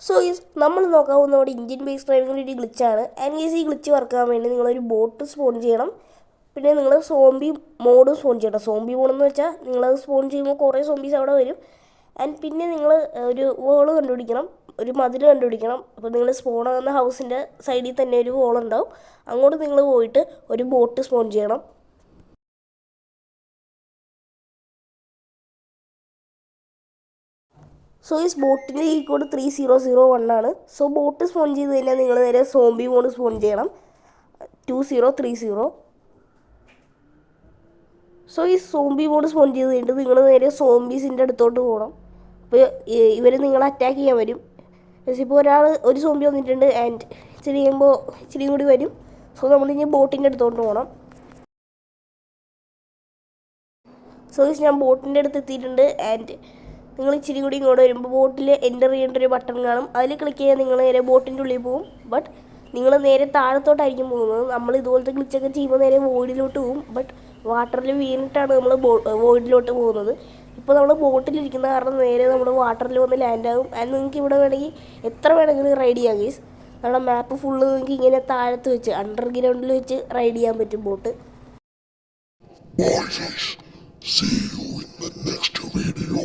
So is നമ്മൾ നോക്കാൻ പോകുന്ന നമ്മുടെ ഇന്ത്യൻ ബേസ് ഡ്രൈവിംഗിൻ്റെ ഒരു ഗ്ലിച്ചാണ്. ആൻഡ് ഈ ഗ്ലിച്ച് വർക്കാൻ വേണ്ടി നിങ്ങളൊരു ബോട്ട് സ്പോൺ ചെയ്യണം. പിന്നെ നിങ്ങൾ സോംബി മോഡും സ്പോൺ ചെയ്യണം. സോംബി മോഡെന്ന് വെച്ചാൽ നിങ്ങളത് സ്പോൺ ചെയ്യുമ്പോൾ കുറേ സോംബീസ് അവിടെ വരും. ആൻഡ് പിന്നെ നിങ്ങൾ ഒരു വോള് കണ്ടുപിടിക്കണം, ഒരു മതിൽ കണ്ടുപിടിക്കണം. അപ്പോൾ നിങ്ങൾ സ്പോൺ ആകുന്ന ഹൗസിൻ്റെ സൈഡിൽ തന്നെ ഒരു വോളുണ്ടാവും. അങ്ങോട്ട് നിങ്ങൾ പോയിട്ട് ഒരു ബോട്ട് സ്പോൺ ചെയ്യണം. സോ ഈ ബോട്ടിൻ്റെ ഈ കോഡ് 3001 ആണ്. സോ ബോട്ട് സ്പോൺ ചെയ്ത് കഴിഞ്ഞാൽ നിങ്ങൾ നേരെ സോംബി മോഡ് സ്പോൺ ചെയ്യണം 2030. സോ ഈ സോംബി മോഡ് സ്പോൺ ചെയ്ത് കഴിഞ്ഞിട്ട് നിങ്ങൾ നേരെ സോംബീസിൻ്റെ അടുത്തോട്ട് പോകണം. അപ്പോൾ ഇവർ നിങ്ങളെ അറ്റാക്ക് ചെയ്യാൻ വരും. ഇപ്പോൾ ഒരു സോംബി വന്നിട്ടുണ്ട് ആൻഡ് ഇച്ചിരി കൂടി വരും. സോ നമ്മളിനി ബോട്ടിൻ്റെ അടുത്തോട്ട് പോകണം. സോ ഞാൻ ബോട്ടിൻ്റെ അടുത്ത് എത്തിയിട്ടുണ്ട്. ആൻഡ് നിങ്ങൾ ഇച്ചിരി കൂടി ഇങ്ങോട്ട് വരുമ്പോൾ ബോട്ടിൽ എൻ്റർ ചെയ്യേണ്ട ഒരു ബട്ടൺ കാണും. അതിൽ ക്ലിക്ക് ചെയ്യാൻ നിങ്ങൾ നേരെ ബോട്ടിൻ്റെ ഉള്ളിൽ പോകും. ബട്ട് നിങ്ങൾ നേരെ താഴത്തോട്ടായിരിക്കും പോകുന്നത്. നമ്മൾ ഇതുപോലത്തെ ഗ്ലിച്ചൊക്കെ ചെയ്യുമ്പോൾ നേരെ വോയിഡിലോട്ട് പോകും. ബട്ട് വാട്ടറിൽ വീണിട്ടാണ് നമ്മൾ വോയിഡിലോട്ട് പോകുന്നത്. ഇപ്പോൾ നമ്മൾ ബോട്ടിലിരിക്കുന്ന കാരണം നേരെ നമ്മൾ വാട്ടറിൽ വന്ന് ലാൻഡ് ആകും. ആൻഡ് നിങ്ങൾക്ക് ഇവിടെ വേണമെങ്കിൽ എത്ര വേണമെങ്കിലും റൈഡ് ചെയ്യാം ഗൈസ്. നമ്മുടെ മാപ്പ് ഫുള്ള് നിങ്ങൾക്ക് ഇങ്ങനെ താഴത്ത് വെച്ച് അണ്ടർഗ്രൗണ്ടിൽ വെച്ച് റൈഡ് ചെയ്യാൻ പറ്റും boat. See you in the next video.